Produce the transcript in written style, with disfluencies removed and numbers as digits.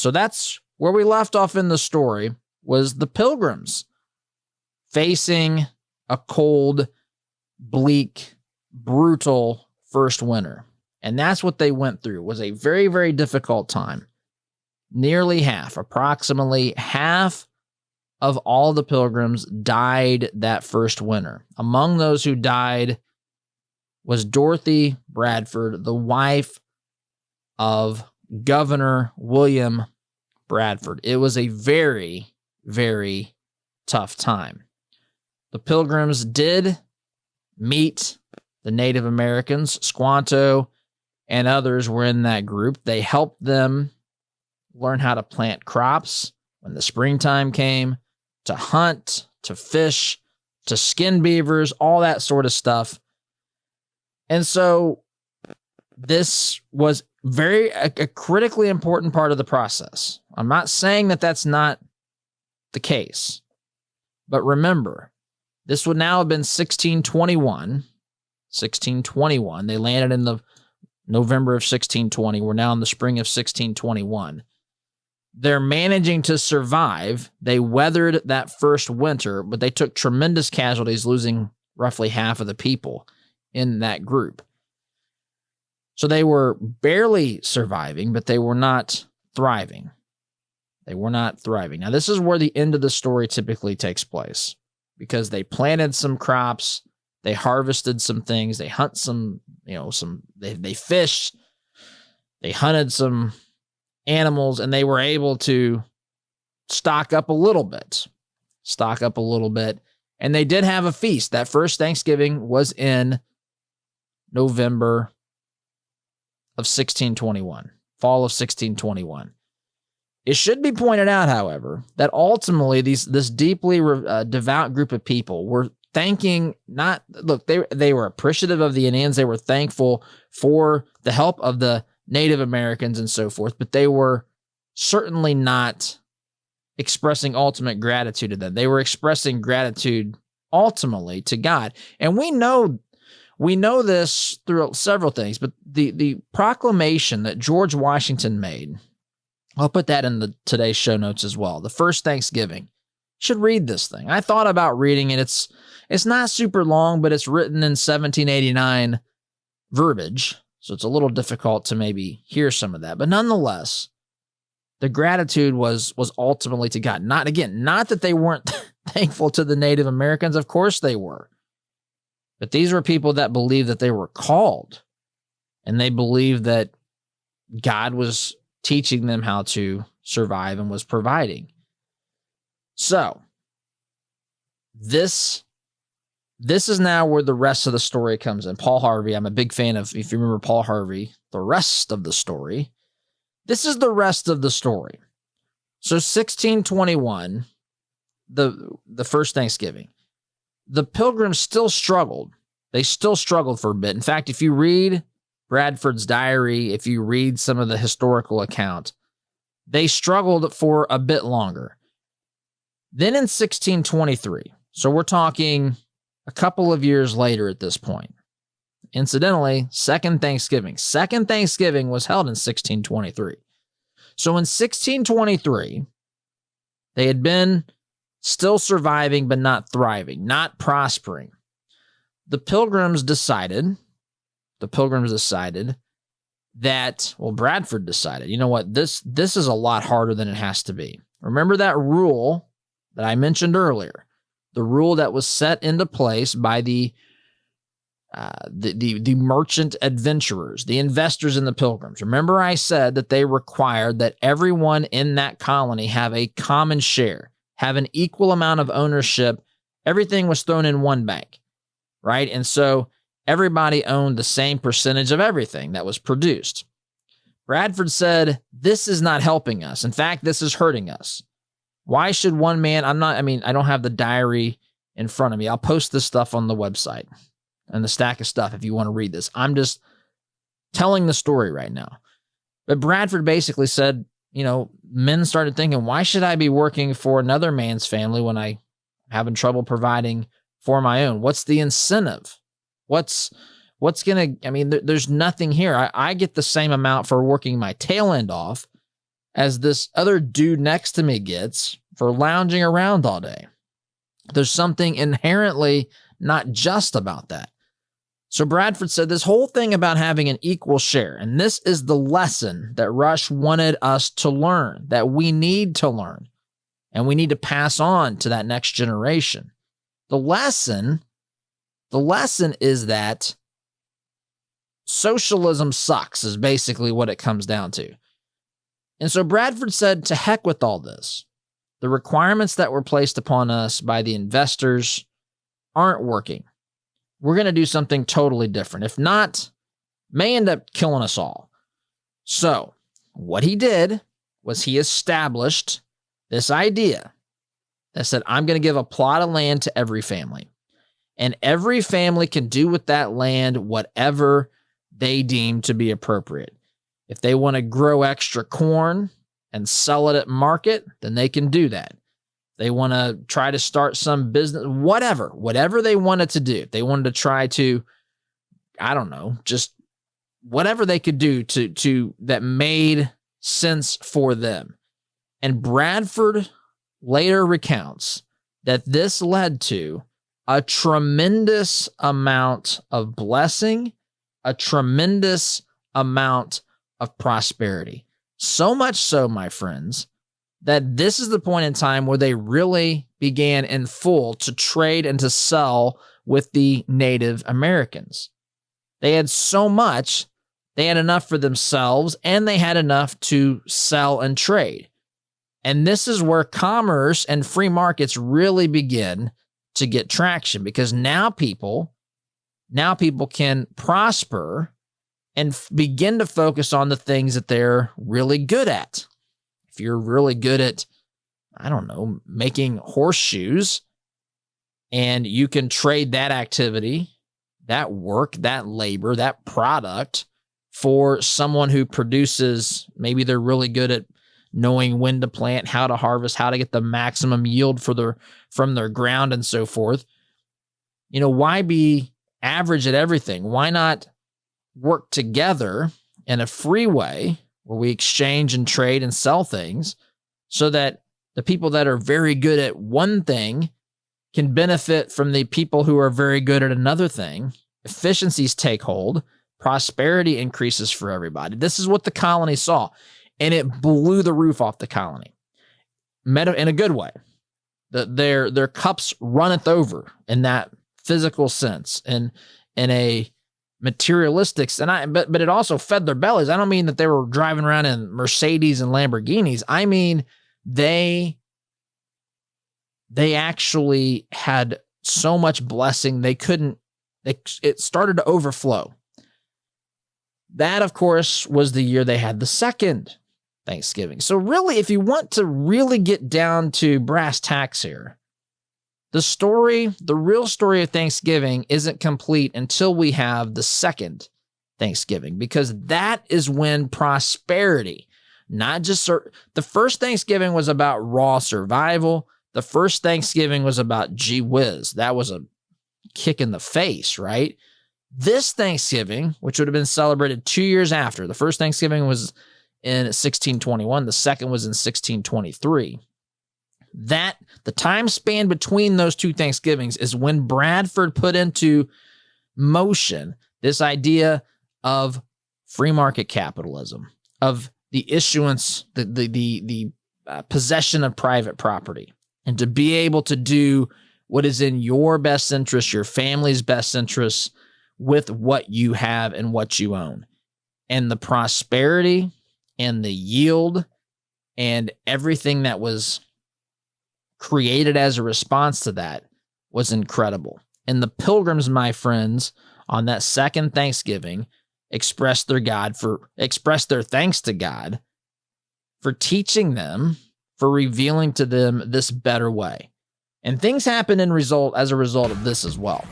So that's where we left off in the story, was the Pilgrims facing a cold, bleak, brutal first winter. And that's what they went through. It was a very, very difficult time. Nearly half, approximately half of all the Pilgrims died that first winter. Among those who died was Dorothy Bradford, the wife of Governor William Bradford. It was a very, very tough time. The Pilgrims did meet the Native Americans. Squanto and others were in that group. They helped them learn how to plant crops when the springtime came, to hunt, to fish, to skin beavers, all that sort of stuff. And so this was a critically important part of the process. I'm not saying that that's not the case, but remember, this would now have been 1621. 1621. They landed in the November of 1620. We're now in the spring of 1621. They're managing to survive. They weathered that first winter, but they took tremendous casualties, losing roughly half of the people in that group. So they were barely surviving, but they were not thriving. They were not thriving. Now, this is where the end of the story typically takes place, because they planted some crops, they harvested some things, they hunt some, they fished, they hunted some animals, and they were able to stock up a little bit. And they did have a feast. That first Thanksgiving was in November of 1621, fall of 1621. It should be pointed out, however, that ultimately this deeply devout group of people were thanking, they were appreciative of the Indians. They were thankful for the help of the Native Americans and so forth, but they were certainly not expressing ultimate gratitude to them. They were expressing gratitude ultimately to God. And we know this through several things, but the proclamation that George Washington made, I'll put that in today's show notes as well. The first Thanksgiving. You should read this thing. I thought about reading it. It's not super long, but it's written in 1789 verbiage, so it's a little difficult to maybe hear some of that. But nonetheless, the gratitude was ultimately to God. Not that they weren't thankful to the Native Americans. Of course they were. But these were people that believed that they were called, and they believed that God was teaching them how to survive and was providing. So, this is now where the rest of the story comes in. Paul Harvey, I'm a big fan of, if you remember Paul Harvey, the rest of the story. This is the rest of the story. So 1621, the first Thanksgiving, the Pilgrims still struggled. They still struggled for a bit. In fact, if you read Bradford's diary, if you read some of the historical account, they struggled for a bit longer. Then in 1623, so we're talking a couple of years later at this point. Incidentally, Second Thanksgiving was held in 1623. So in 1623, they had been still surviving, but not thriving, not prospering. The Pilgrims decided that, Bradford decided, you know what, this is a lot harder than it has to be. Remember that rule that I mentioned earlier, the rule that was set into place by the merchant adventurers, the investors in the Pilgrims. Remember I said that they required that everyone in that colony have a common share, have an equal amount of ownership. Everything was thrown in one bank, right? And so everybody owned the same percentage of everything that was produced. Bradford said, this is not helping us. In fact, this is hurting us. Why should one man, I don't have the diary in front of me. I'll post this stuff on the website and the stack of stuff if you want to read this. I'm just telling the story right now. But Bradford basically said, men started thinking, why should I be working for another man's family when I'm having trouble providing for my own? What's the incentive? There's nothing here. I get the same amount for working my tail end off as this other dude next to me gets for lounging around all day. There's something inherently not just about that. So Bradford said this whole thing about having an equal share, and this is the lesson that Rush wanted us to learn, that we need to learn, and we need to pass on to that next generation. The lesson is that socialism sucks, is basically what it comes down to. And so Bradford said, to heck with all this. The requirements that were placed upon us by the investors aren't working. We're going to do something totally different. If not, may end up killing us all. So what he did was he established this idea that said, I'm going to give a plot of land to every family. And every family can do with that land whatever they deem to be appropriate. If they want to grow extra corn and sell it at market, then they can do that. They want to try to start some business, whatever they wanted to do. They wanted to try to, I don't know, just whatever they could do to that made sense for them. And Bradford later recounts that this led to a tremendous amount of blessing, a tremendous amount of prosperity. So much so, my friends, that this is the point in time where they really began in full to trade and to sell with the Native Americans. They had so much, they had enough for themselves, and they had enough to sell and trade. And this is where commerce and free markets really begin to get traction, because now people can prosper and begin to focus on the things that they're really good at. If you're really good at, I don't know, making horseshoes, and you can trade that activity, that work, that labor, that product for someone who produces, maybe they're really good at knowing when to plant, how to harvest, how to get the maximum yield from their ground and so forth. You know, why be average at everything? Why not work together in a free way where we exchange and trade and sell things so that the people that are very good at one thing can benefit from the people who are very good at another thing. Efficiencies take hold, prosperity increases for everybody. This is what the colony saw, and it blew the roof off the colony. In a good way. Their cups runneth over in that physical sense, and in a materialistic, but it also fed their bellies. I don't mean that they were driving around in Mercedes and Lamborghinis. I mean they actually had so much blessing it started to overflow. That, of course, was the year they had the second Thanksgiving. So really, if you want to really get down to brass tacks here, the real story of Thanksgiving isn't complete until we have the second Thanksgiving, because that is when prosperity, not just the first Thanksgiving was about raw survival. The first Thanksgiving was about gee whiz. That was a kick in the face, right? This Thanksgiving, which would have been celebrated 2 years after, the first Thanksgiving was in 1621, the second was in 1623. The time span between those two Thanksgivings is when Bradford put into motion this idea of free market capitalism, of the issuance, the possession of private property, and to be able to do what is in your best interest, your family's best interest, with what you have and what you own. And the prosperity and the yield and everything that was created as a response to that was incredible. And the Pilgrims, my friends, on that second Thanksgiving, expressed their thanks to God for teaching them, for revealing to them this better way. And things happened as a result of this as well.